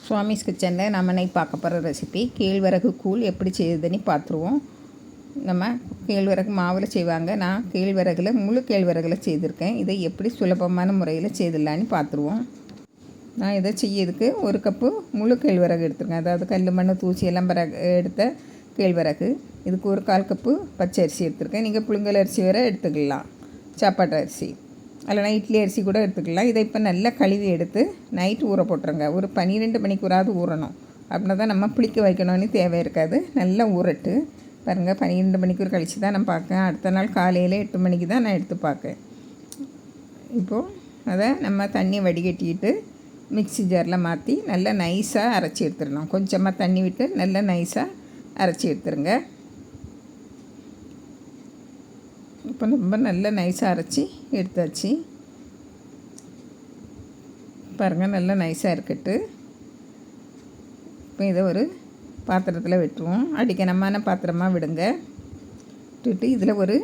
சுவாமிஸ் கிச்சனில் நம்ம இன்னைக்கு பார்க்க போகிற ரெசிபி கேழ்வரகு கூழ் எப்படி செய்யுதுன்னு பார்த்துருவோம். நம்ம கேழ்வரகு மாவில் செய்வாங்க. நான் கேழ்வரகில் முழு கேழ்வரகில் செய்திருக்கேன். இதை எப்படி சுலபமான முறையில் செய்திடலான்னு பார்த்துருவோம். நான் இதை செய்யறதுக்கு 1 கப்பு முழு கேழ்வரகு எடுத்துருக்கேன். அதாவது கல் மண் தூசி எல்லாம் எடுத்த கேழ்வரகு. இதுக்கு 1/4 கப்பு பச்சை அரிசி எடுத்துருக்கேன். நீங்கள் புழுங்கல் அரிசி வேறு எடுத்துக்கலாம், சாப்பாட்டு அரிசி இல்லைனா இட்லி அரிசி கூட எடுத்துக்கலாம். இதை இப்போ நல்லா கழுவி எடுத்து நைட்டு ஊற போட்டுருங்க. ஒரு 12 மணிக்கூறாவது ஊறணும். அப்படின்னா தான் நம்ம புளிக்க வைக்கணும்னு தேவை இருக்காது. நல்லா ஊறட்டு பாருங்கள். 12 மணிக்கூர் கழித்து தான் நான் பார்க்கேன். அடுத்த நாள் காலையில் 8 மணிக்கு தான் நான் எடுத்து பார்க்கேன். இப்போது அதை நம்ம தண்ணியை வடிகட்டிக்கிட்டு மிக்ஸி ஜாரில் மாற்றி நல்லா நைஸாக அரைச்சி எடுத்துடணும். கொஞ்சமாக தண்ணி விட்டு நல்லா நைஸாக அரைச்சி எடுத்துருங்க. இப்போ ரொம்ப நல்லா நைஸாக அரைச்சி எடுத்தாச்சு. பாருங்கள், நல்லா நைஸாக இருக்கட்டு. இப்போ இதை ஒரு பாத்திரத்தில் விட்டுருவோம். அடிக்கனமான பாத்திரமாக விடுங்க. விட்டுட்டு இதில் ஒரு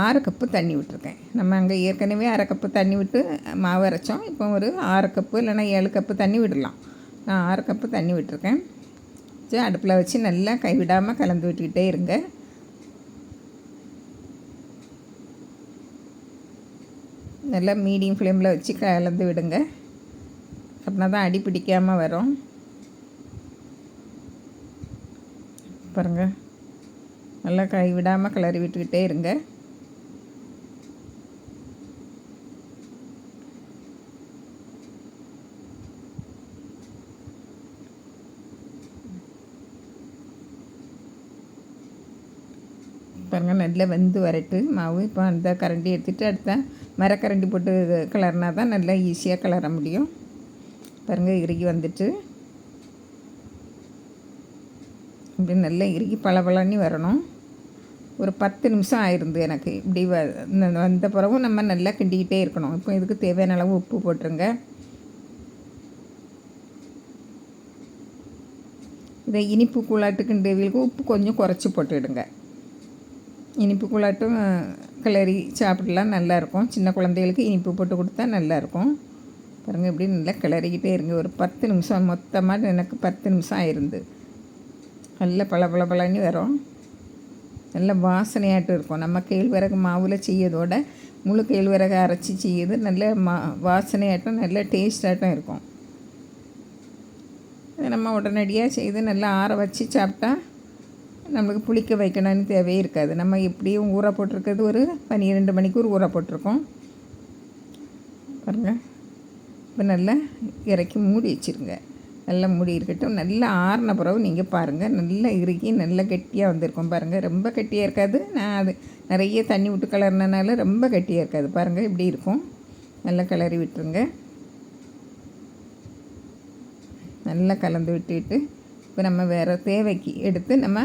6 கப்பு தண்ணி விட்டுருக்கேன். நம்ம அங்கே ஏற்கனவே 1/2 கப்பு தண்ணி விட்டு மாவு அரைச்சோம். இப்போ ஒரு 6 கப்பு இல்லைனா 7 கப்பு தண்ணி விடலாம். நான் 6 கப்பு தண்ணி விட்டுருக்கேன். அடுப்பில் வச்சு நல்லா கைவிடாமல் கலந்து விட்டுக்கிட்டே இருங்க. நல்லா மீடியம் ஃப்ளேமில் வச்சு கலந்து விடுங்க. அப்படின்னா தான் அடி பிடிக்காமல் வரும். பாருங்கள், நல்லா கைவிடாமல் கிளறி விட்டுக்கிட்டே இருங்க. பாருங்கள், நல்லா வெந்து வரட்டு மாவு. இப்போ அந்த கரண்டி எடுத்துகிட்டு அடுத்த மரக்கரண்டி போட்டு கிளறினா தான் நல்லா ஈஸியாக கிளற முடியும். பாருங்கள், இறுகி வந்துட்டு இப்படி நல்லா இறுகி பளபளன்னு வரணும். ஒரு 10 நிமிஷம் ஆயிருந்து எனக்கு. இப்படி வந்த பிறகும் நம்ம நல்லா கிண்டிக்கிட்டே இருக்கணும். இப்போ இதுக்கு தேவையான அளவு உப்பு போட்டுருங்க. இதை இனிப்பு கூழாட்டு கிண்டுவீங்களுக்கு உப்பு கொஞ்சம் குறைச்சி போட்டுவிடுங்க. இனிப்பு கூழாட்டும் கிளறி சாப்பிடலாம், நல்லாயிருக்கும். சின்ன குழந்தைகளுக்கு இனிப்பு போட்டு கொடுத்தா நல்லாயிருக்கும். பாருங்கள், இப்படி நல்லா கிளறிக்கிட்டே இருங்க. ஒரு 10 நிமிஷம், மொத்தமாக எனக்கு 10 நிமிஷம் ஆயிருந்து. நல்ல பளபளன்னு வரும். நல்ல வாசனையாட்டும் இருக்கும். நம்ம கேழ்வரகு மாவில் செய்யதோட முழு கேழ்வரகு அரைச்சி செய்யுது நல்ல வாசனையாட்டும் நல்ல டேஸ்டாட்டும் இருக்கும். நம்ம உடனடியாக செய்து நல்லா ஆற வச்சு சாப்பிட்டா நம்மளுக்கு புளிக்க வைக்கணும்னு தேவையே இருக்காது. நம்ம எப்படியும் ஊற போட்டிருக்கிறது ஒரு 12 மணிக்கூர் ஊற போட்டிருக்கோம். பாருங்கள், இப்போ நல்லா இறக்கி மூடி வச்சுருங்க. நல்லா மூடி இருக்கட்டும். நல்லா ஆறின பிறகு நீங்கள் பாருங்கள், நல்லா இறுக்கி நல்லா கெட்டியாக வந்திருக்கும். பாருங்கள், ரொம்ப கெட்டியாக இருக்காது. நான் அது நிறைய தண்ணி விட்டு கிளறினால ரொம்ப கெட்டியாக இருக்காது. பாருங்கள், இப்படி இருக்கும். நல்லா கிளறி விட்டுருங்க. நல்லா கலந்து விட்டுட்டு இப்போ நம்ம வேறு தேவைக்கு எடுத்து நம்ம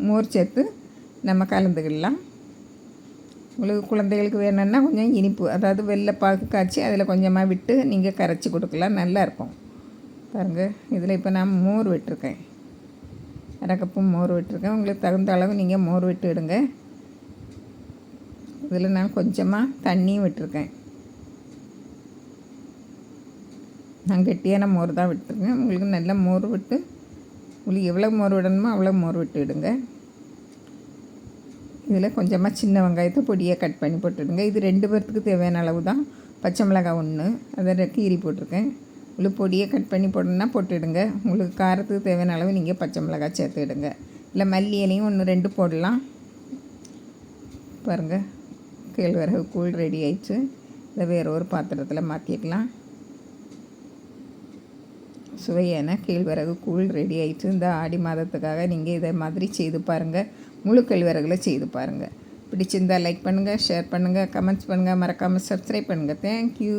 மோர் சேர்த்து நம்ம கலந்துக்கிடலாம். உங்களுக்கு குழந்தைகளுக்கு வேணும்னா கொஞ்சம் இனிப்பு, அதாவது வெள்ளைப்பாகு காய்ச்சி அதில் கொஞ்சமாக விட்டு நீங்கள் கரைச்சி கொடுக்கலாம், நல்லாயிருக்கும். பாருங்கள், இதில் இப்போ நான் மோர் விட்டுருக்கேன். 1/2 கப்பு மோர் விட்டுருக்கேன். உங்களுக்கு தகுந்த அளவு நீங்கள் மோர் விட்டு விடுங்க. இதில் நான் கொஞ்சமாக தண்ணியும் விட்டுருக்கேன். நான் கெட்டியான மோர் தான் விட்டுருக்கேன். உங்களுக்கு நல்ல மோர் விட்டு, உங்களுக்கு எவ்வளோ மோர் விடணுமோ அவ்வளோ மோர் விட்டு விடுங்க. இதில் கொஞ்சமாக சின்ன வெங்காயத்தை பொடியாக கட் பண்ணி போட்டுவிடுங்க. இது 2 பேர்த்துக்கு தேவையான அளவு தான். பச்சை மிளகாய் 1 அதை கீரி போட்டிருக்கேன். உங்களுக்கு பொடியை கட் பண்ணி போடணுன்னா போட்டுவிடுங்க. உங்களுக்கு காரத்துக்கு தேவையான அளவு நீங்கள் பச்சை மிளகாய் சேர்த்துவிடுங்க. இல்லை மல்லி இலையும் 1-2 போடலாம். பாருங்கள், கேழ்வரகு கூழ் ரெடி ஆயிடுச்சு. இதை வேறு ஒரு பாத்திரத்தில் மாற்றிக்கலாம். சுவையான கேழ்வரகு கூழ் ரெடி ஆயிடுச்சு. இந்த ஆடி மாதத்துக்காக நீங்கள் இதை மாதிரி செய்து பாருங்கள். முழு கேழ்வரகுல செய்து பாருங்கள். பிடிச்சிருந்தால் லைக் பண்ணுங்கள், ஷேர் பண்ணுங்கள், கமெண்ட்ஸ் பண்ணுங்கள், மறக்காமல் சப்ஸ்கிரைப் பண்ணுங்கள். தேங்க்யூ.